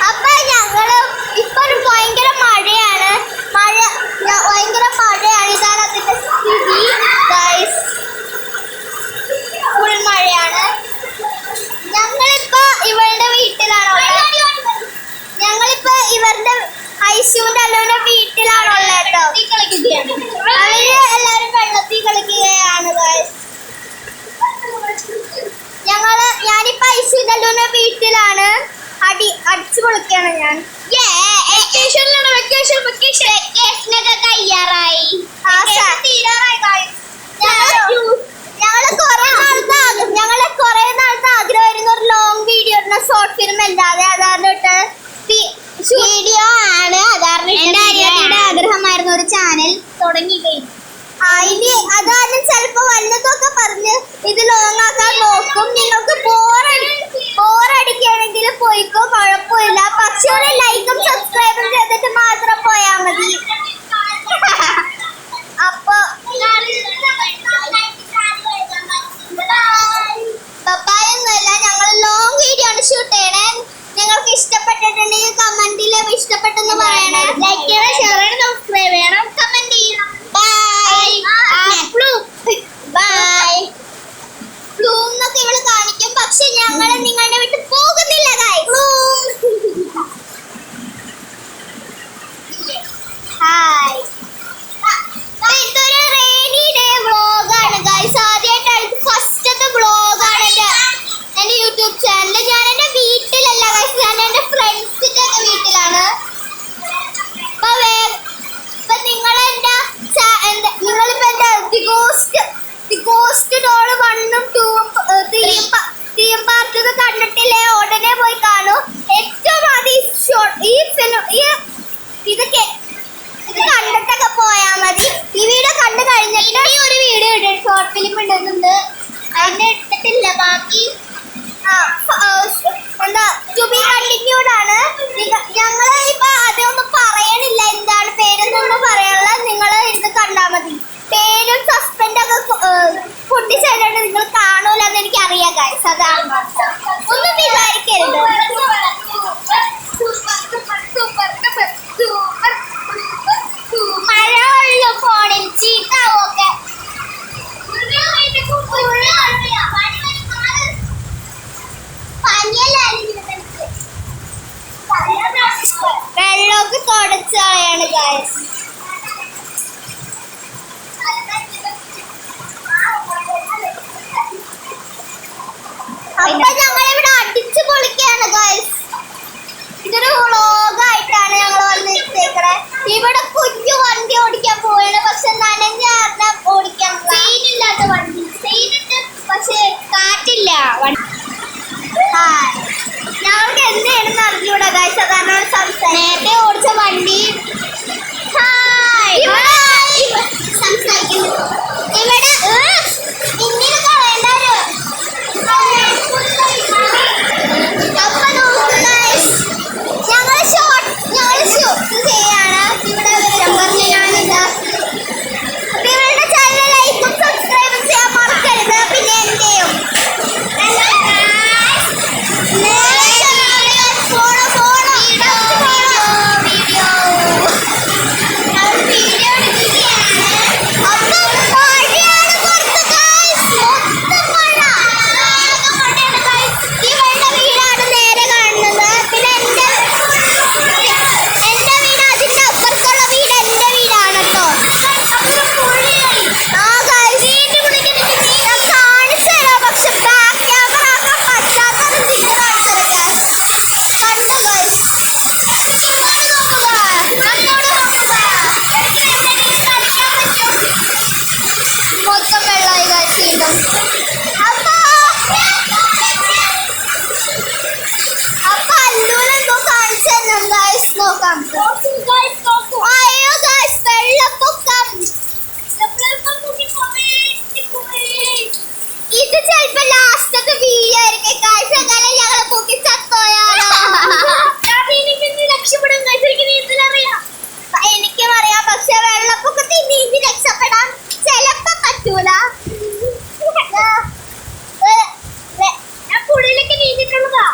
അപ്പൊ ഞങ്ങള് ഇപ്പൊ ഭയങ്കര മഴയാണ്. ഭയങ്കര മഴയാണ്. ഇതാണ് അതിന്റെ സ്ഥിതി ഗൈസ്. ഫുൾ മഴയാണ്. ഞങ്ങളിപ്പോ ഇവളുടെ വീട്ടിലാണുള്ളത്. ഞങ്ങളിപ്പോ ഇവരുടെ ഐശുവിന്റെ അല്ലുവിന്റെ വീട്ടിലാണുള്ളത് കേട്ടോ. അവര് എല്ലാരും വെള്ളത്തിൽ കളിക്കുകയാണ് ഗൈസ്. ഞാനിപ്പോ ഐശുവിന്റെ അല്ലുവിന്റെ വീട്ടിലാണ്. അടിച്ചു പൊളിക്കാണ് ഞാൻ. വെക്കേഷനൊക്കെ കഴിയാറായി. ഞങ്ങളെ കുറെ നാളത്തെ ആഗ്രഹമായിരുന്നു ഒരു ലോങ് വീഡിയോ ഷോർട്ട് ഫിലിം അല്ലാതെ. അതാറിട്ട് വീഡിയോ ആണ്. എന്റെ അനിയത്തിയുടെ ആഗ്രഹമായിരുന്നു ഒരു ചാനൽ തുടങ്ങി കഴിഞ്ഞു. ഇനി അതാരും ചിലപ്പോ വല്ലതൊക്കെ പറഞ്ഞ് ഇത് ലോങ് ആക്കാൻ നോക്കും. നിങ്ങൾക്ക് ബോറടിക്കുകയാണെങ്കിൽ പോയിക്കോ, കുഴപ്പമില്ല. പക്ഷെ ഒരു ലൈക്കും സബ്സ്ക്രൈബും ചെയ്തിട്ട് മാത്രം പോയാൽ മതി. അപ്പൊ പപ്പായൊന്നുമല്ല, ഞങ്ങൾ ലോങ് വീഡിയോ ആണ് ഷൂട്ട് ചെയ്യണേ. നിങ്ങൾക്ക് ഇഷ്ടപ്പെട്ടിട്ടുണ്ടെങ്കിൽ കമന്റിൽ ഇഷ്ടപ്പെട്ടെന്ന് പറയണേ. ലൈക്ക് ചെയ്യണം, ഷെയർ ചെയ്യണം, സബ്സ്ക്രൈബ് ചെയ്യണം, കമന്റ് ചെയ്യണം. ബൈ. ബ്ലൂം എന്നൊക്കെ ഇവള് കാണിക്കും. പക്ഷെ ഞങ്ങള് നിങ്ങളുടെ വീട്ടിൽ പോകുന്നില്ല ഗൈസ്. ഹായ്. ഇതൊരു റെയിനി ഡേ വ്ളോഗാണ് ഗൈസ്. ആദ്യമായിട്ടാണ്, ഫസ്റ്റത്തെ വ്ളോഗാണ് എന്റെ യൂട്യൂബ് ചാനലിൽ. ഞാൻ എന്റെ വീട്ടിലല്ല ഗൈസ്, ഞാൻ എന്റെ ഫ്രണ്ട്സിന്റെ ഒക്കെ വീട്ടിലാണ്. അപ്പൊ നിങ്ങളിപ്പോ എന്റെ ദി ഗോസ്റ്റ് ഡോൾ 1 ഉം 2 ഉം തീം പാർക്കൊക്കെ കണ്ടിട്ടില്ലേ? ഉടനെ പോയി കാണൂ. ഏറ്റവും ആദ്യം ഇത് കണ്ടിട്ടൊക്കെ പോയാ മതി. ഈ വീഡിയോ കണ്ടു കഴിഞ്ഞിട്ട് ഒരു വീഡിയോ ഇടും, ഷോർട്ട് ഫിലിം ഇടുന്നുണ്ട്. അതിനെ ഇട്ടിട്ടില്ല. ബാക്കി എന്താ ടു ബി കണ്ടിന്യൂഡ് ആണ്. ഞങ്ങള് ഇപ്പൊ അതൊന്നും പറയണില്ല, എന്താണ് പേരെന്നൊന്നും പറയാനുള്ള. നിങ്ങൾ ഇത് കണ്ടാ മതി. പേരും സസ്പെൻഡ് ഒക്കെ പൊട്ടി ചെയ്തിട്ട് നിങ്ങൾ കാണൂലെന്ന് എനിക്ക് അറിയാം ഗൈസ്. അതാണ്, ഒന്നും വിചാരിക്കരുത്. മഴ വെള്ളം ഫോണിൽ ചീത്താവൊക്കെ. വെള്ളമൊക്കെ തുടച്ചു കളയാണ് ഗൈസ്. അപ്പൊ ഞങ്ങളിവിടെ അടിച്ചു പൊളിക്കാണ് ഗൈസ്. ഇതൊരു വ്ളോഗായിട്ടാണ് ഞങ്ങൾ വന്നിട്ടേക്കണേ. ഇവിടെ കുഞ്ഞു വണ്ടി ഓടിക്കാൻ പോവാണ്. പക്ഷെ നനഞ്ഞ ഓടിക്കാൻ സീനില്ലാത്ത വണ്ടി. സീനുണ്ട് പക്ഷെ കാറ്റില്ല. ഞങ്ങൾക്ക് എന്തെയാണെന്ന് അറിഞ്ഞൂടാ ഗൈസ്. അതാണ് സംസാരം. നേരത്തെ ഓടിച്ച വണ്ടി സംസാരിക്കുന്നു. ഇവിടെ ഇങ്ങനെ കളയണ്ടാരോ. ഞങ്ങള് ഷൂട്ട് ചെയ്യാണ്. ഇവരുടെ ചാനൽ ലൈക്കും സബ്സ്ക്രൈബും ചെയ്യാൻ മറക്കരുത്. പിന്നെ എന്റെയും ഇത് ചിലപ്പോ ലാസ്റ്റത്തെ വീഡിയോ ആയിരിക്കും ഗൈസ്. അങ്ങനെ ഞങ്ങളെ പൊക്കി ചത്തോയാലോ. എനിക്കും അറിയാം. പക്ഷെ വെള്ളപ്പൊക്കത്തിൽ നീന്തി രക്ഷപ്പെടാൻ ചിലപ്പോ പറ്റൂല. ഞാൻ പുള്ളിയിലേക്ക് നീന്തിട്ടുള്ളതാ.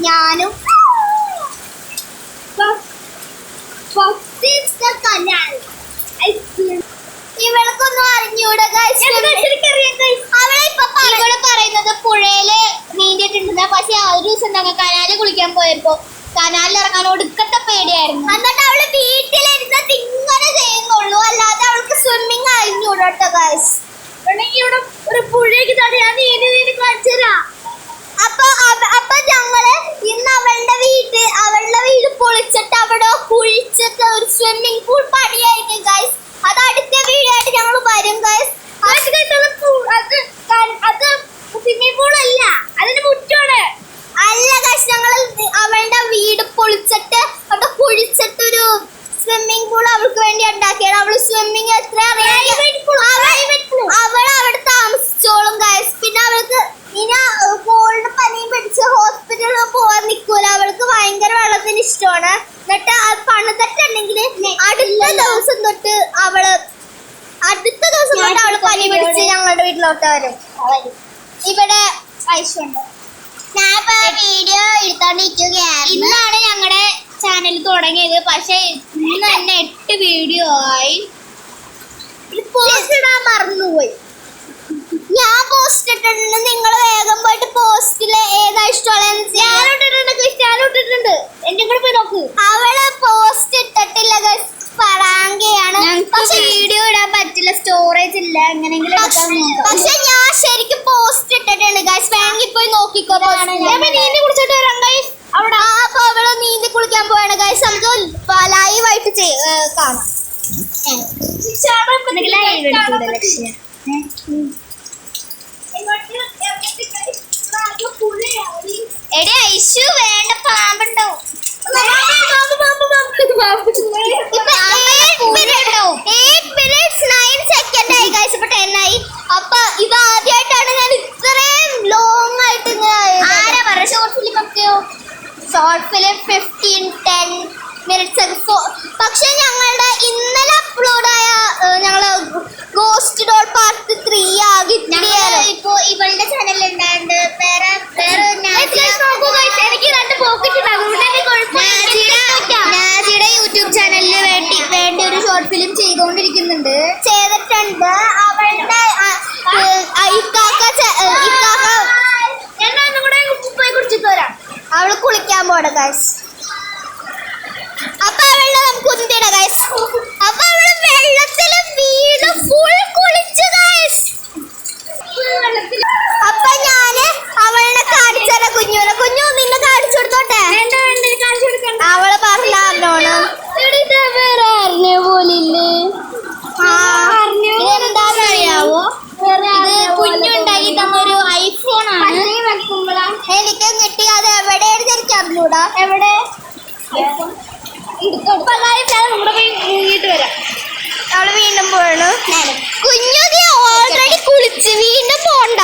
ഞാനും ഇവൾക്കൊന്നും അറിഞ്ഞൂടാ അവളെ പറയുന്നത് പുഴയില് നീന്തിട്ടുണ്ടെന്ന. പക്ഷെ ആ ഒരു ദിവസം ഞങ്ങൾ കനാല് കുളിക്കാൻ പോയപ്പോ കനാലിൽ ഇറങ്ങാൻ ഒടുക്കത്തെ പേടിയായിരുന്നു. എന്നിട്ട് അവള് വീട്ടിലിരുന്നിട്ട് ഇങ്ങനെ ചെയ്യുന്നുള്ളൂ, അല്ലാതെ അവൾക്ക് സ്വിമ്മിങ് അറിഞ്ഞൂടട്ടോ ഗൈസ്. ഇവിടെ ഒരു പുഴയ്ക്ക് തടയാ നീന്തി കാണിച്ചതാ. അപ്പൊ ഞങ്ങള് ഇന്ന് അവളുടെ വീട് പൊളിച്ചിട്ട് അവിടെ കുഴിച്ചിട്ട് ഒരു സ്വിമ്മിംഗ് പൂൾ പണിയായിരിക്കും ഗൈസ്. അത് അടുത്ത വീഡിയോ ആയിട്ട് ഞങ്ങൾ വരും ഗൈസ്. അത് സ്വിമ്മിംഗ് പൂൾ അല്ല, അതിന് മുറ്റാണ്. അല്ല ഗൈസ്, ഞങ്ങൾ അവളുടെ വീട് പൊളിച്ചിട്ട് അവിടെ കുഴിച്ചിട്ടൊരു സ്വിമ്മിംഗ് പൂൾ അവൾക്ക് വേണ്ടി ഉണ്ടാക്കിയാണ്. അവള് സ്വിമ്മിങ് എത്ര അവൾ അവിടെ താമസിച്ചോളും ഗൈസ്. പിന്നെ അവൾക്ക് ഇനി കോൾഡ് പനിയും പിടിച്ച് ഹോസ്പിറ്റലിൽ പോവാൻ നിൽക്കൂല. അവൾക്ക് ഭയങ്കര വെള്ളത്തിന് ഇഷ്ടമാണ്. എന്നിട്ട് പണിതിട്ടുണ്ടെങ്കിൽ അടുത്ത ദിവസം തൊട്ട് അവള് പനി പിടിച്ച് ഞങ്ങളുടെ വീട്ടിലോട്ട് വരും. ഇവിടെ ഐശുണ്ട്. ഞാനിപ്പോ വീഡിയോ എടുത്തോണ്ടിരിക്കുകയാണ്. ഇന്നാണ് ഞങ്ങളുടെ ചാനൽ തുടങ്ങിയത്. പക്ഷെ ഇന്ന് തന്നെ 8 വീഡിയോ ആയി. പോസ്റ്റ് ഇടാൻ മറന്നുപോയി. ഞാൻ പോസ്റ്റ് ഇട്ടിട്ടുണ്ട്. നിങ്ങൾ വേഗം പോയിട്ട് പോസ്റ്റില് ഏതാ ഇഷ്ടമുള്ളത് ഞാനിട്ടിട്ടുണ്ട്. എന്റെ കൂടെ പോയി നോക്ക്. അവള് പോസ്റ്റ് ഇട്ടിട്ടില്ല, പറാങ്കയാണ്. പക്ഷെ വീഡിയോ ഇടാൻ പറ്റില്ല, സ്റ്റോറേജ് ഇല്ല. എങ്ങനെയെങ്കിലും പക്ഷെ ഞാൻ ശരിക്കും പോസ്റ്റ് ഇട്ടിട്ടുണ്ട് ഗൈസ്. വേണമെങ്കിൽ പോയി നോക്കിക്കോ. നീന്തി കുളിച്ചിട്ട് വരാം ഗൈസ്. അവിടെ അപ്പൊ അവള് നീന്തി കുളിക്കാൻ പോവാണ് ഗൈസ്. നമുക്ക് ലൈവായിട്ട് കാണാം. എടി ഐശു വേണ്ട, പാമ്പുണ്ടാവും. 8 minutes 9 seconds ആയി ഗൈസ്. ഇപ്പൊ 10 ആയി. അപ്പൊ ഇത് ആദ്യമായിട്ടാണ് ഞാൻ ഇത്രയും ലോങ് ആയിട്ട് ആരാ പറഞ്ഞ ഷോർട്ട് ഫിലിം ഒക്കെയോ. Short film 15-10 minutes. പക്ഷെ ഞങ്ങളുടെ ഇന്നലെ അപ്ലോഡായ ഞങ്ങള് ഗോസ്റ്റ് ഡോൾ പാർട്ട് 3 ഇപ്പൊ ഇവളുടെ ചാനലിൽ ഉണ്ടായിട്ടുണ്ട്. എനിക്ക് 2 പോക്കറ്റ് നാജിയുടെ യൂട്യൂബ് ചാനലിന് വേണ്ടി ഒരു ഷോർട്ട് ഫിലിം ചെയ്തിട്ടുണ്ട്. അവളുടെ അവള് കുളിക്കാൻ പോടെ ഗൈസ്. അപ്പൊ അവളുടെ നമുക്ക് ഒന്നിട ഗൈസ്. അപ്പൊ അവള് വെള്ളത്തില് വീട് ഫുൾ കുളിച്ചു ഗൈസ്. അപ്പൊ ഞാന് അവളെ കാണിച്ചത കുഞ്ഞു നിന്നെ കാണിച്ചു കൊടുത്തോട്ടെ. അവള് പറഞ്ഞോണ് വേറെ അറിഞ്ഞ പോലില്ലേ. എന്താണെന്നറിയാവോ, ഇത് കുഞ്ഞുണ്ടാക്കി തന്നൊരു ഐഫോൺ ആണ്. എനിക്ക് കിട്ടി. അത് എവിടെയായിരുന്നു എനിക്ക് അറിഞ്ഞൂടാ. എവിടെ അവള് വീണ്ടും പോണു. കുഞ്ഞു ഓൾറെഡി കുളിച്ച് വീണ്ടും പോണ്ട.